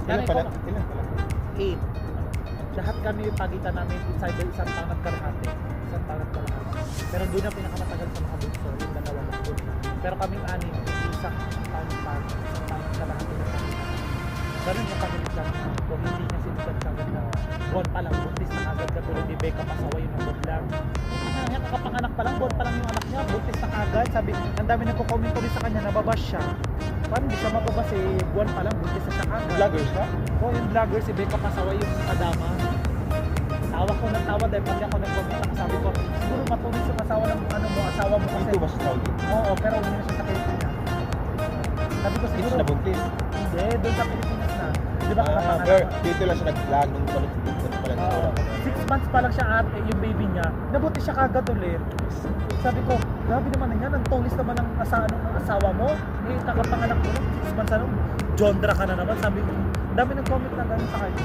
Ilan pala? 8. Lahat kami pagitan namin inside the isang taon at kalahati. Isang taon at kalahati. Pero doon na pinakamatagal sa mga bunso, yung dalawa lang doon. Pero kaming anim, isang taon pa, isang taon at kalahati na kami. Ganun yung kami lang kung hindi niya sinulat sa agad na buwan pa lang, buntis na agad katulad ni Becca Pasaway yung nabot lang. Kaya kakapanganak pa lang, buwan pa lang yung anak niya, buntis na agad. Sabi, ang dami nagko-comment ulit sa kanya, nababash siya. Paano hindi siya mababas buwan pa lang, buntis na siya agad. Vlogger siya? Oo, yung vlogger si Becca Pasaway yung kadama. Tawa ko ng tawa dahil pag ako nag-comment ako, sabi ko, siguro matulis yung asawa ng asawa mo kasi. Dito ba sa Saudi? Oo, pero hindi na siya sa Pilipinas. Sabi ko Dito siguro, siya nabuntis. hindi, doon sa Pilipinas na. Di ba kakapanganak? Pero dito lang siya nag-vlog nung dito pa lang siya. 6 months pa lang siya ate, yung baby niya, nabuti siya kagad ulit. Sabi ko, grabe naman na yan, ang tulis naman ng asawa mo, kakapanganak mo, 6 months ano, Jondra ka na naman. Sabi ko, dami ng comment na gano'n sa kanya.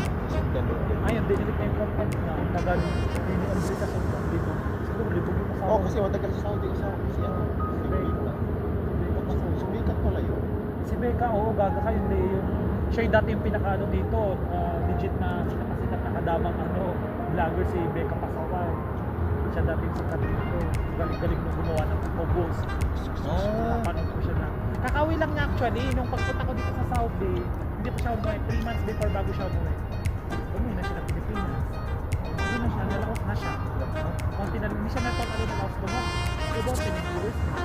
Ayun, dinilit na yung comment niya, na gano'n, dinilit sa sundan, dito. Siguro, libog yung asawa. Oo, kasi matagal sa Saudi kasi sumikat pala yun. Si Becca, oo, gaga ka, hindi yung, siya yung dati yung pinakaano dito, legit na sikat na kadamang vlogger si Becca Pasaway. Siya dati yung sikat dito, galing-galing mo gumawa ng phobos. Napanood ko siya na. Kakawi lang niya actually, nung pagpunta ko dito sa Saudi, hindi pa siya umuwi, 3 months before bago siya umuwi. Umuwi na siya ng Pilipinas. Umuwi na siya, nalaos na siya. Hindi siya natapalo na laos doon. Diba, 10 years na.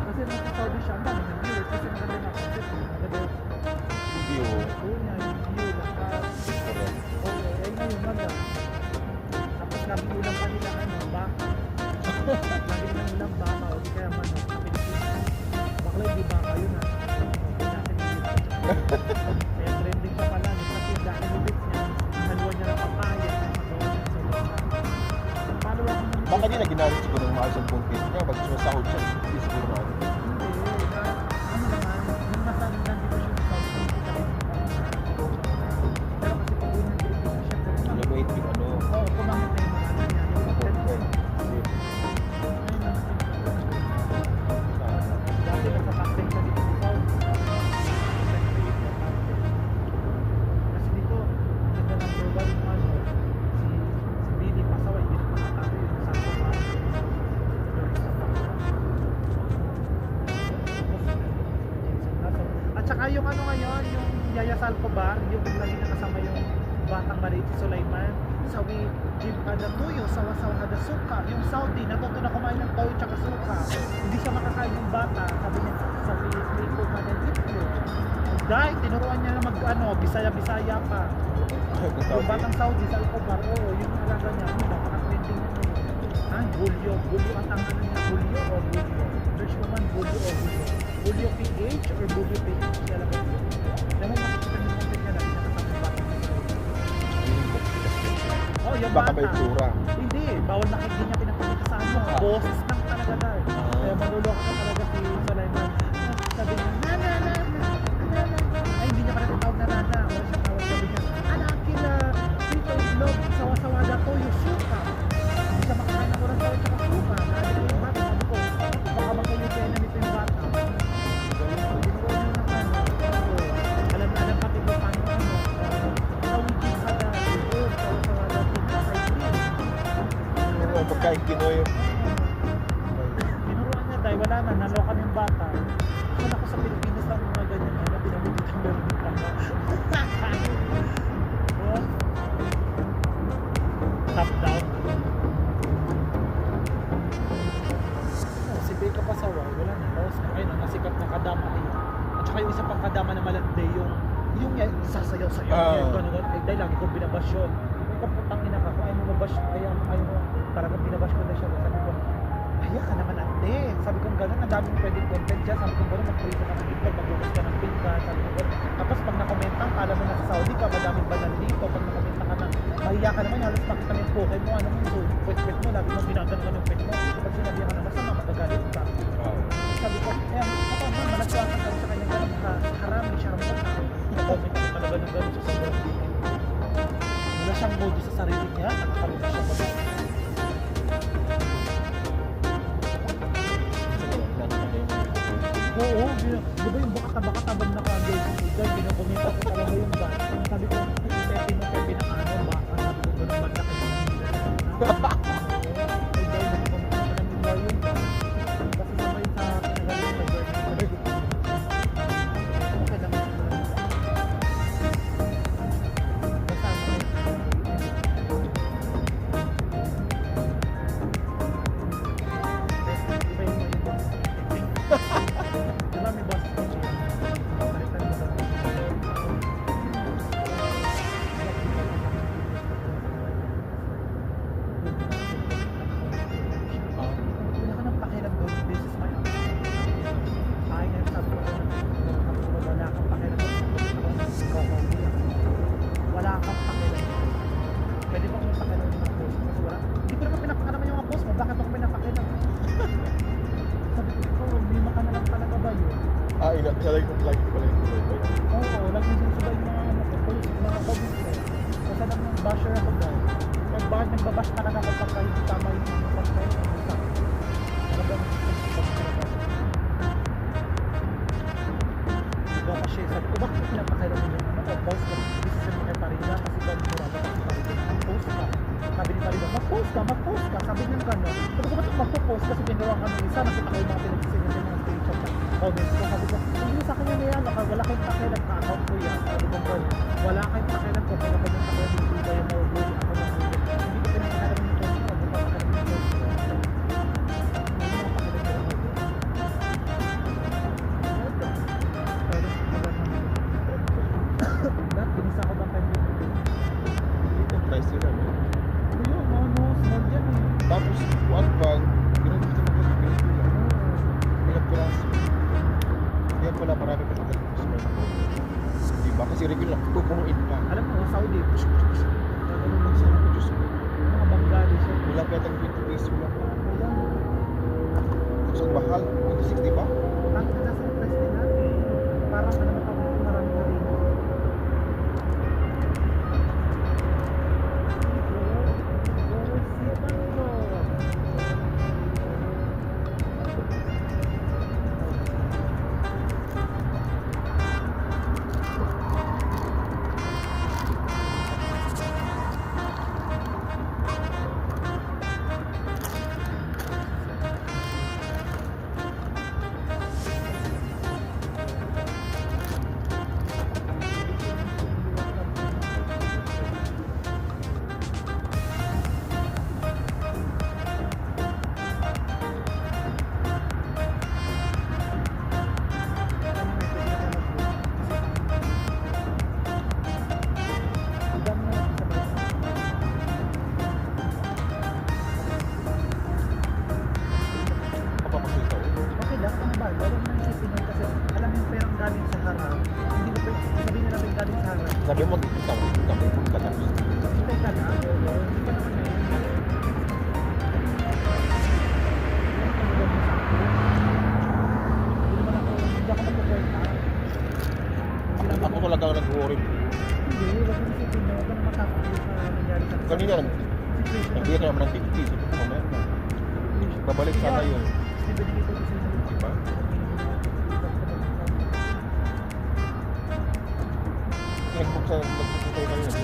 Kasi nung sa Saudi siya, ang dami ng viewers. Kasi maganda na concept. Maganda Video. Oo niya, yung view, lahat. Oo, ay ngayon naga. Tapos laging ulam pa nila, baka. Laging nilang ulam baka, o di kaya manok sa Pilipinas. Bakla hindi baka yun ha. Hindi natin yung kaya trending siya pala, kasi yung dahil ubit niya, haluan niya ng papaya, magawa niya sa luma. Follow ako naman. Baka di na ginamit siguro ng maayos ang buntis niya. Pag sumasahod siya, hindi siguro na ano. Hindi, ano naman, yung nasa nandito siya sa South Korea, pero kasi pag uwi ng Pilipinas siya, Innovate yung ano. oo, kumamit na yung mga ano niya, yung content ko. Dati nagpa-content ka dito sa South. Content creator, content. Kasi dito, ganda number 1 ano, si Billy Pasaway, hindi na makatabi yung sa at saka yung ano ngayon, yung Yaya Salcobar, yung lagi nakasama yung batang maliit si Sulaiman. Sabi, Jim kada tuyo, sawa-sawa kada suka. Yung Saudi, natuto na kumain ng toyo tsaka suka. Hindi siya makakain ng bata. Sabi niya, sabi, may po kada dito. Dahil, tinuruan niya na Bisaya-Bisaya pa. Yung batang Saudi, Salcobar, oo, yung alaga niya, napaka-trending niya. Bulyo ang tangan niya, bulyo o bulyo. Search ko man, bulyo o bulyo. Bulyo PH or bulyo PH, siya lang bulyo. Alam mo, makikita niyo content niya lang, nakasama yung batang Saudi. Oh, yung Baka bata. may tsura. Hindi, bawal na hindi niya pinapakita sa ano. Boses lang talaga dahil. Kaya manuloko na talaga si Sulaiman. Sabi niya, nana. Ay, hindi niya pala tinawag na nana. Wala siya tawag, sabi niya, anak kila, dito islog, sawa-sawa na to, yung suka. Hindi siya makakain ng kurang tawag sa suka. Naalit ko yung bata, sabi ko, baka magkayutin na nito yung bata. Ginuruan niya ng ano. Alam pati ko paano tawagin ka na, sawa-sawa na to, Oo, pagkain Pinoy. tinuruan niya dahil wala na, nalokan yung bata. Kung ako sa Pilipinas lang mga ganyan na pinamigit yung meron ng tama. Top down. Si Becca Pasaway, wala na, lost na. Ayun, nasikat na kadama. At saka yung isa pang kadama na malandi, yung sasayaw-sayaw. Gano'n, dahil lagi kong binabash yun. Ikaw putang ina ka, kung ayaw mo mabash, ayaw mo, talagang binabash ko na siya. Sabi ko, kaya ka naman ate. Sabi ko gano'n, ang daming pwedeng content dyan. Sabi ko gano'n, mag-create ka ng TikTok, mag-focus ka ng pinggan. Sabi ko gano'n. Tapos pag nakomentang, kala mo nasa Saudi ka, madaming banal dito. Pag nakomenta ka na, mahiya ka naman, halos makita mo yung poke mo, ano mo, pwet-pwet mo, lagi mo ginagano ka ng pwet mo. Pag sinabi ka na masama, magagalit ka. Sabi ko, kaya ako naman, managwakan ka sa kanya gano'n, harami siya mo. Comment ako talaga ng gano'n sa sobrang dito. Wala siyang modo sa sarili niya, nakakaroon siya pa. Oo, di ba yung bakatabang na kagay, ginakomenta ko talaga yung bata. basher ako daw. Nagbabash talaga ako pagka hindi tama yung pagkain. Talagang diba kasi sabi ko, bakit pinapakailan mo yung ano ko? Post ka, decision mo kay Parida kasi gano'n mo rapat ang Parida. Mag-post ka. Sabi ni Parida, mag-post ka. Sabi niya gano'n. Sabi ko, ba't mag-post? Kasi ginawa ka ng isa, nakita ko yung mga pinag-decision niya ng screenshot na comments ko. Sabi ko, hindi sa kanya na yan, wala kayong pakialam, ka-account ko yan. Sabi ko, wala kayong pakialam ko, kaya kanyang pakialam, hindi kayo mauhuli ako ng huli. Hindi ko pinakailan yung post ko, hindi ko pakialam yung post ko. Hindi ko pakialam yung post ko. Lahat, pinisa ko ba kayo? Ito, price sila, no? Ayun, no, small yan eh. Tapos, one bag, ginagawa ko ng ganito lang. Ilang piraso. Kaya pala marami pa natin sa mga diba? Kasi regular, pupunuin pa. Alam mo, Saudi, Ano man sa mga Diyos ko. mga Bengali siya. Wala pa yatang 20 peso lang. Ayan, Tapos ang mahal, 2060 pa? ang nasa price nila, parang ano matawag, marami na rin. Papamakita ko. Okay lang, ano ba? Wala mo nang isipin yun kasi alam mo yung perang galing sa harap. Hindi mo pwede, sabihin na natin galing sa harap. Sabi mo, magkita mo, punta tapos. Hintay ka na, hindi ka naman na yun. Hindi ako magpupunta. Ako talaga nag-worry. Hindi, wag mo isipin mo, wag mo na matapos sa nangyari sa Kanina, situation. nagbigay ka naman ng 50. Sabi ko, mamaya na. Babalik sana yun. Hindi binigay ko kasi ng Diba? Nagbuksan kayo kanina,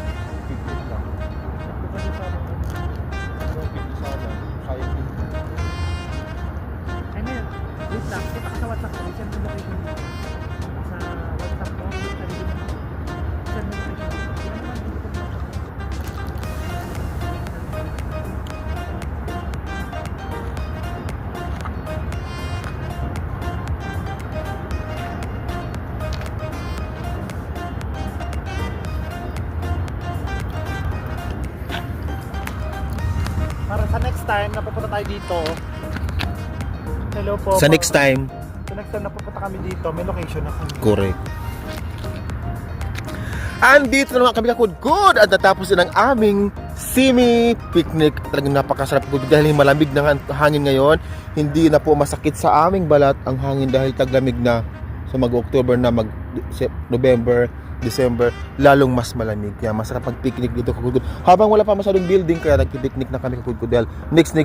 50 lang. kasi parang 50 sana, sayang din. ay ngayon, wait lang, kita ka sa WhatsApp ko, send mo location mo. Sa WhatsApp ko, send mo location mo. Hindi naman, hindi ko na. Para sa next time na pupunta tayo dito. Hello po. Sa next time, Sa next time na pupunta kami dito, may location na kami. correct. Andito na naman kami kakudkod at natapos din ang aming simi picnic. Talagang napakasarap po dahil malamig na hangin ngayon. Hindi na po masakit sa aming balat ang hangin dahil taglamig na. So mag-October na, mag-November, December, lalong mas malamig. Kaya masarap mag-picnic dito kakudkod. Habang wala pa masyadong building, kaya nag-picnic na kami kakudkod. Dahil next